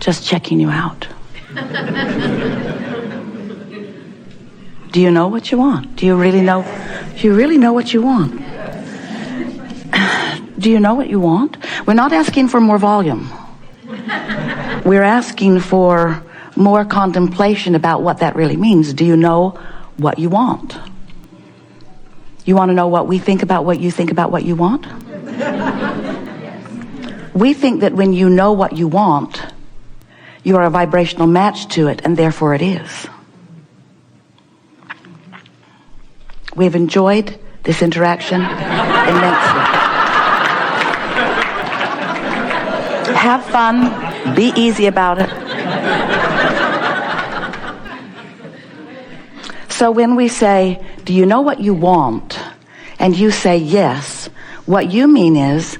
Just checking you out. Do you know what you want? Do you really know what you want? Do you know what you want? We're not asking for more volume. We're asking for more contemplation about what that really means. Do you know what you want? You want to know what we think about what you think about what you want? We think that when you know what you want, you are a vibrational match to it, and therefore it is. We've enjoyed this interaction immensely. Have fun. Be easy about it. So when we say, do you know what you want? And you say yes, what you mean is,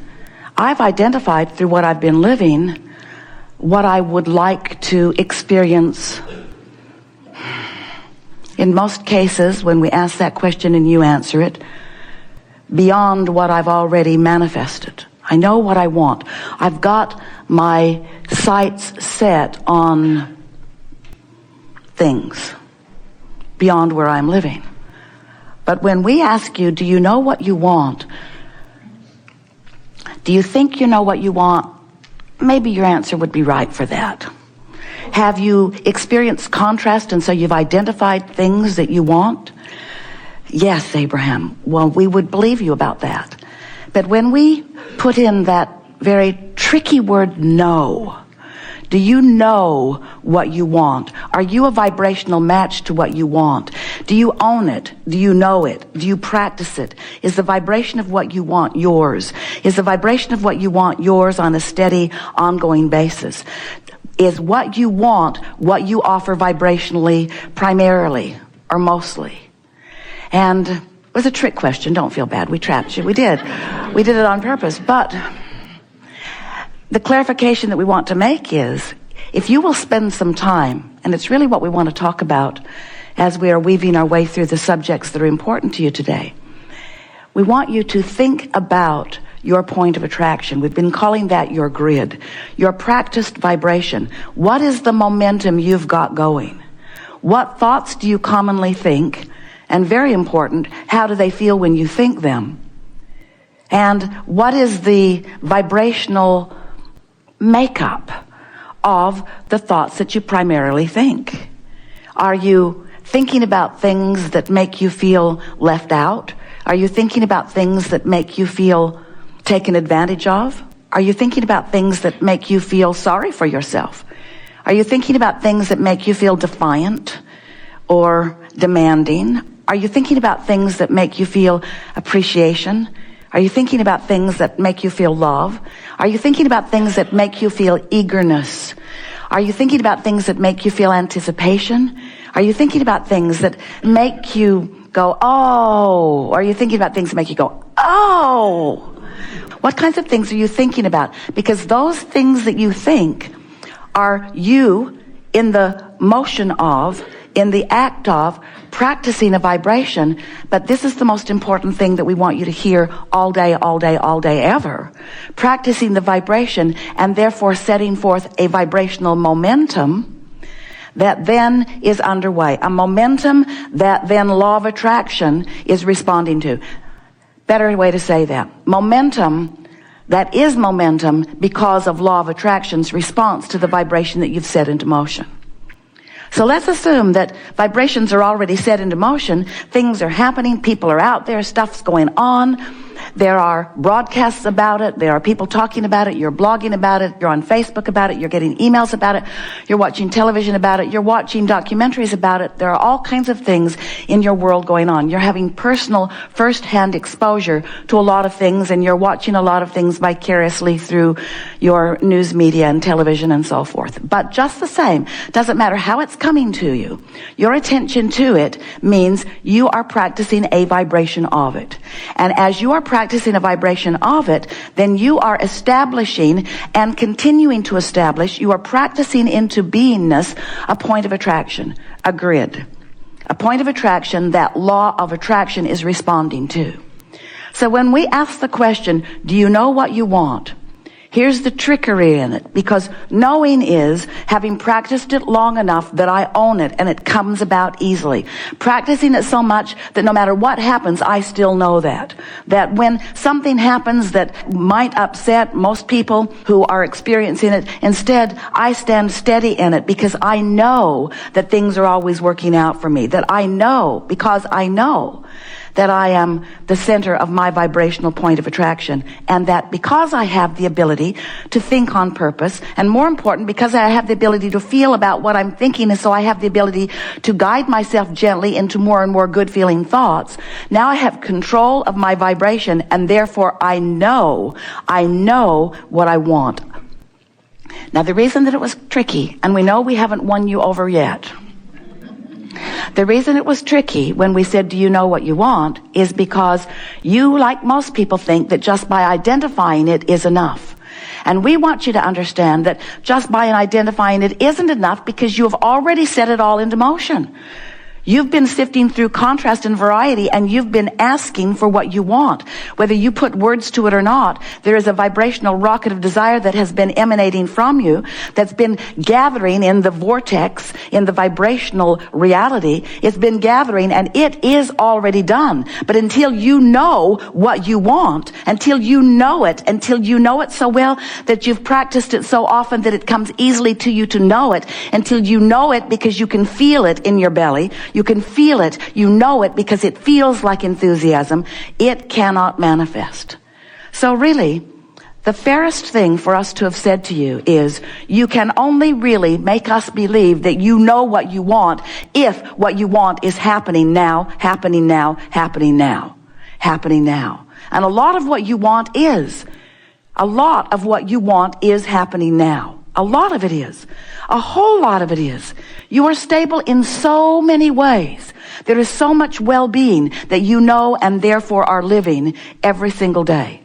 I've identified through what I've been living what I would like to experience. In most cases, when we ask that question and you answer it, beyond what I've already manifested. I know what I want. I've got my sights set on things beyond where I'm living. But when we ask you, do you know what you want? Do you think you know what you want? Maybe your answer would be right for that. Have you experienced contrast and so you've identified things that you want? Yes, Abraham. Well, we would believe you about that. But when we put in that very tricky word, know, do you know what you want? Are you a vibrational match to what you want? Do you own it? Do you know it? Do you practice it? Is the vibration of what you want yours? Is the vibration of what you want yours on a steady, ongoing basis? Is what you want what you offer vibrationally, primarily, or mostly? And it was a trick question. Don't feel bad. We trapped you. We did. We did it on purpose. But the clarification that we want to make is, if you will spend some time, and it's really what we want to talk about as we are weaving our way through the subjects that are important to you today, we want you to think about your point of attraction. We've been calling that your grid, your practiced vibration. What is the momentum you've got going? What thoughts do you commonly think? And very important, how do they feel when you think them? And what is the vibrational makeup of the thoughts that you primarily think? Are you thinking about things that make you feel left out? Are you thinking about things that make you feel taken advantage of? Are you thinking about things that make you feel sorry for yourself? Are you thinking about things that make you feel defiant or demanding? Are you thinking about things that make you feel appreciation? Are you thinking about things that make you feel love? Are you thinking about things that make you feel eagerness? Are you thinking about things that make you feel anticipation? Are you thinking about things that make you go, oh? Are you thinking about things that make you go, oh? What kinds of things are you thinking about? Because those things that you think are you in the motion of, in the act of, practicing a vibration. But this is the most important thing that we want you to hear all day, all day, all day, ever. Practicing the vibration and therefore setting forth a vibrational momentum that then is underway. A momentum that then law of attraction is responding to. Better way to say that. Momentum that is momentum because of law of attraction's response to the vibration that you've set into motion. So let's assume that vibrations are already set into motion. Things are happening. People are out there. Stuff's going on. There are broadcasts about it. There are people talking about it. You're blogging about it. You're on Facebook about it. You're getting emails about it. You're watching television about it. You're watching documentaries about it. There are all kinds of things in your world going on. You're having personal, first-hand exposure to a lot of things, and you're watching a lot of things vicariously through your news media and television and so forth. But just the same, doesn't matter how it's coming to you, your attention to it means you are practicing a vibration of it. And as you are practicing a vibration of it, then you are establishing and continuing to establish, you are practicing into beingness a point of attraction, a grid, a point of attraction that law of attraction is responding to. So when we ask the question, do you know what you want? Here's the trickery in it, because knowing is having practiced it long enough that I own it and it comes about easily. Practicing it so much that no matter what happens, I still know that. That when something happens that might upset most people who are experiencing it, instead I stand steady in it because I know that things are always working out for me. That I know, because I know that I am the center of my vibrational point of attraction, and that because I have the ability to think on purpose, and more important, because I have the ability to feel about what I'm thinking, and so I have the ability to guide myself gently into more and more good feeling thoughts, now I have control of my vibration, and therefore I know what I want. Now, the reason that it was tricky, and we know we haven't won you over yet, the reason it was tricky when we said, do you know what you want, is because you, like most people, think that just by identifying it is enough. And we want you to understand that just by identifying it isn't enough, because you have already set it all into motion. You've been sifting through contrast and variety, and you've been asking for what you want. Whether you put words to it or not, there is a vibrational rocket of desire that has been emanating from you, that's been gathering in the vortex, in the vibrational reality. It's been gathering, and it is already done. But until you know what you want, until you know it so well that you've practiced it so often that it comes easily to you to know it, until you know it because you can feel it in your belly, you can feel it, you know it because it feels like enthusiasm, it cannot manifest. So really, the fairest thing for us to have said to you is, you can only really make us believe that you know what you want if what you want is happening now, happening now, happening now, happening now. And a lot of what you want is happening now. A lot of it is. A whole lot of it is. You are stable in so many ways. There is so much well-being that you know and therefore are living every single day.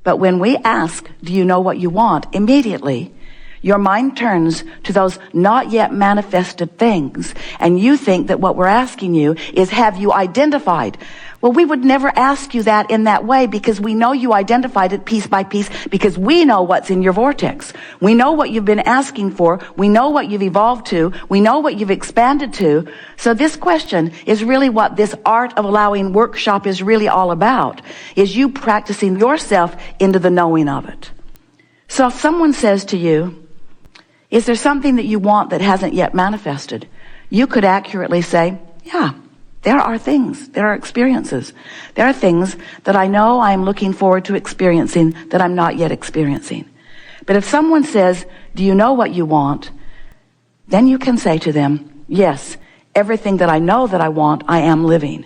But when we ask, do you know what you want? Immediately, your mind turns to those not yet manifested things, and you think that what we're asking you is, have you identified? Well, we would never ask you that in that way, because we know you identified it piece by piece, because we know what's in your vortex. We know what you've been asking for. We know what you've evolved to. We know what you've expanded to. So this question is really what this Art of Allowing workshop is really all about, is you practicing yourself into the knowing of it. So if someone says to you, is there something that you want that hasn't yet manifested? You could accurately say, yeah. There are things, there are experiences. There are things that I know I'm looking forward to experiencing that I'm not yet experiencing. But if someone says, do you know what you want? Then you can say to them, yes, everything that I know that I want, I am living.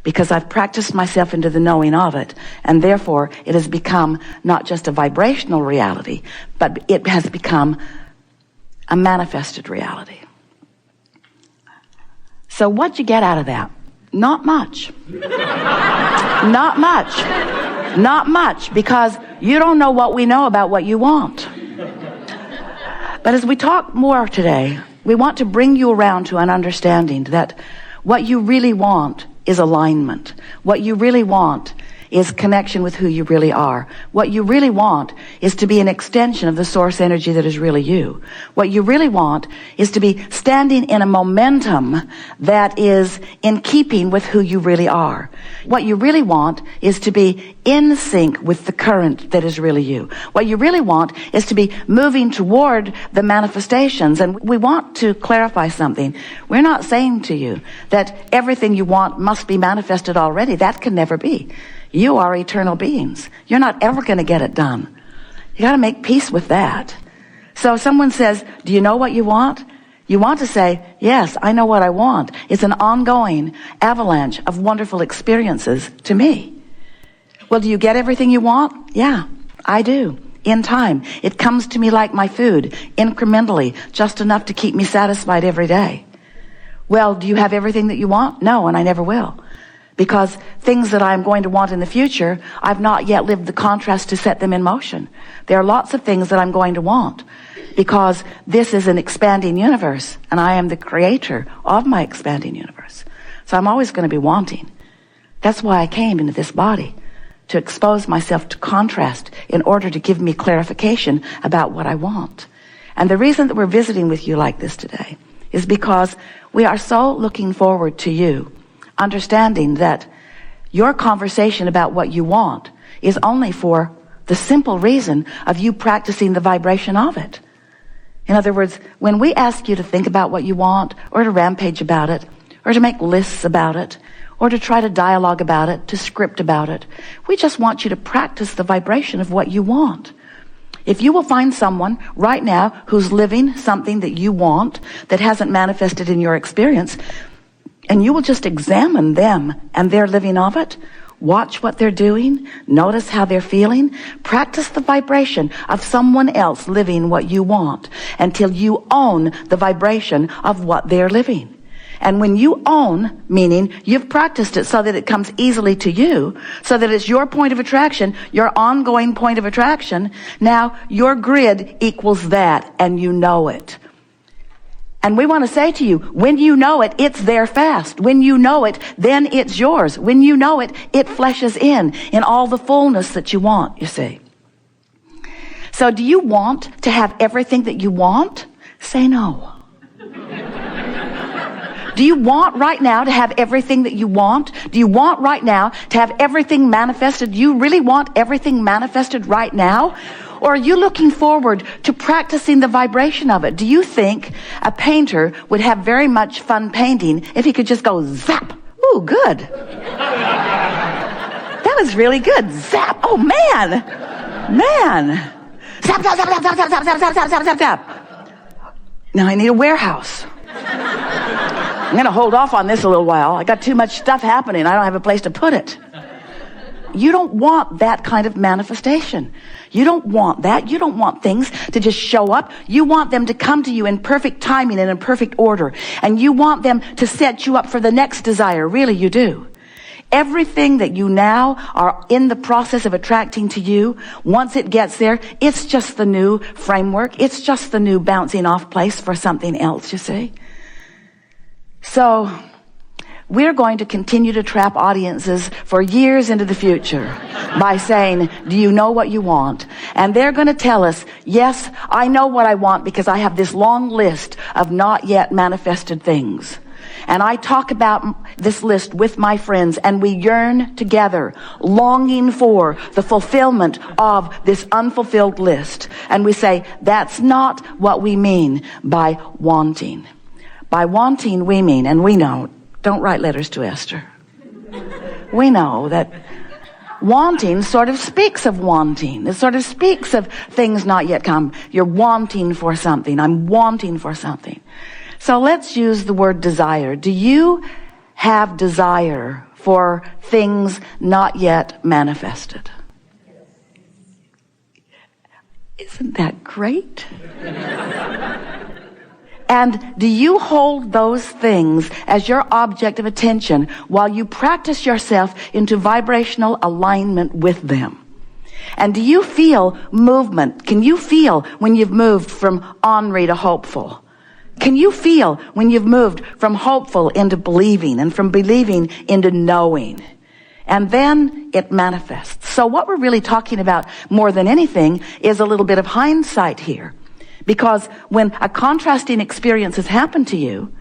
Because I've practiced myself into the knowing of it. And therefore, it has become not just a vibrational reality, but it has become a manifested reality. So what'd you get out of that? Not much. Not much. Not much, because you don't know what we know about what you want. But as we talk more today, we want to bring you around to an understanding that what you really want is alignment. What you really want is connection with who you really are. What you really want is to be an extension of the source energy that is really you. What you really want is to be standing in a momentum that is in keeping with who you really are. What you really want is to be in sync with the current that is really you. What you really want is to be moving toward the manifestations. And we want to clarify something. We're not saying to you that everything you want must be manifested already. That can never be. You are eternal beings. You're not ever going to get it done. You got to make peace with that. So if someone says, do you know what you want? You want to say, yes, I know what I want. It's an ongoing avalanche of wonderful experiences to me. Well, do you get everything you want? Yeah, I do. In time. It comes to me like my food, incrementally, just enough to keep me satisfied every day. Well, do you have everything that you want? No, and I never will. Because things that I'm going to want in the future, I've not yet lived the contrast to set them in motion. There are lots of things that I'm going to want, because this is an expanding universe, and I am the creator of my expanding universe. So I'm always going to be wanting. That's why I came into this body, to expose myself to contrast in order to give me clarification about what I want. And the reason that we're visiting with you like this today is because we are so looking forward to you understanding that your conversation about what you want is only for the simple reason of you practicing the vibration of it. In other words, when we ask you to think about what you want, or to rampage about it, or to make lists about it, or to try to dialogue about it, to script about it, we just want you to practice the vibration of what you want. If you will find someone right now who's living something that you want that hasn't manifested in your experience, and you will just examine them and their living of it, watch what they're doing, notice how they're feeling, practice the vibration of someone else living what you want until you own the vibration of what they're living. And when you own, meaning you've practiced it so that it comes easily to you, so that it's your point of attraction, your ongoing point of attraction, now your grid equals that, and you know it. And we want to say to you, when you know it, it's there fast. When you know it, then it's yours. When you know it, it fleshes in all the fullness that you want, you see. So do you want to have everything that you want? Say no. Do you want right now to have everything that you want? Do you want right now to have everything manifested? Do you really want everything manifested right now? Or are you looking forward to practicing the vibration of it? Do you think a painter would have very much fun painting if he could just go zap? Ooh, good. That was really good. Zap. Oh, man. Zap, zap, zap, zap, zap, zap, zap, zap, zap, zap, zap, zap. Now I need a warehouse. I'm going to hold off on this a little while. I got too much stuff happening. I don't have a place to put it. You don't want that kind of manifestation. You don't want that. You don't want things to just show up. You want them to come to you in perfect timing and in perfect order. And you want them to set you up for the next desire. Really, you do. Everything that you now are in the process of attracting to you, once it gets there, it's just the new framework. It's just the new bouncing off place for something else, you see. So we're going to continue to trap audiences for years into the future by saying, do you know what you want? And they're going to tell us, yes, I know what I want because I have this long list of not yet manifested things. And I talk about this list with my friends, and we yearn together, longing for the fulfillment of this unfulfilled list. And we say, that's not what we mean by wanting. By wanting, we mean, and we know, don't write letters to Esther. We know that wanting sort of speaks of wanting. It sort of speaks of things not yet come. You're wanting for something. I'm wanting for something. So let's use the word desire. Do you have desire for things not yet manifested? Isn't that great? And do you hold those things as your object of attention while you practice yourself into vibrational alignment with them? And do you feel movement? Can you feel when you've moved from ornery to hopeful? Can you feel when you've moved from hopeful into believing and from believing into knowing? And then it manifests. So what we're really talking about more than anything is a little bit of hindsight here. Because when a contrasting experience has happened to you,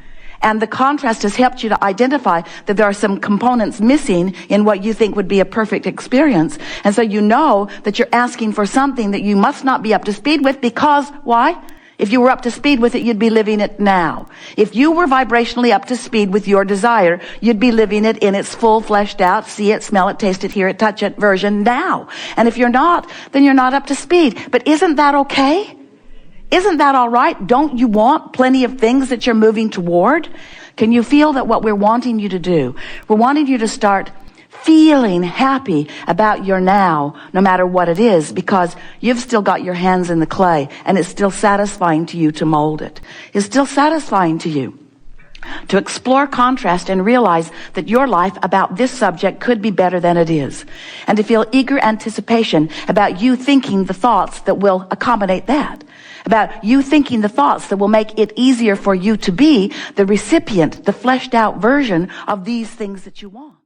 and the contrast has helped you to identify that there are some components missing in what you think would be a perfect experience, and so you know that you're asking for something that you must not be up to speed with because, why? If you were up to speed with it, you'd be living it now. If you were vibrationally up to speed with your desire, you'd be living it in its full, fleshed out, see it, smell it, taste it, hear it, touch it version now. And if you're not, then you're not up to speed. But isn't that okay? Isn't that all right? Don't you want plenty of things that you're moving toward? Can you feel that what we're wanting you to do? We're wanting you to start feeling happy about your now, no matter what it is, because you've still got your hands in the clay, and it's still satisfying to you to mold it. It's still satisfying to you to explore contrast and realize that your life about this subject could be better than it is, and to feel eager anticipation about you thinking the thoughts that will accommodate that, about you thinking the thoughts that will make it easier for you to be the recipient, the fleshed out version of these things that you want.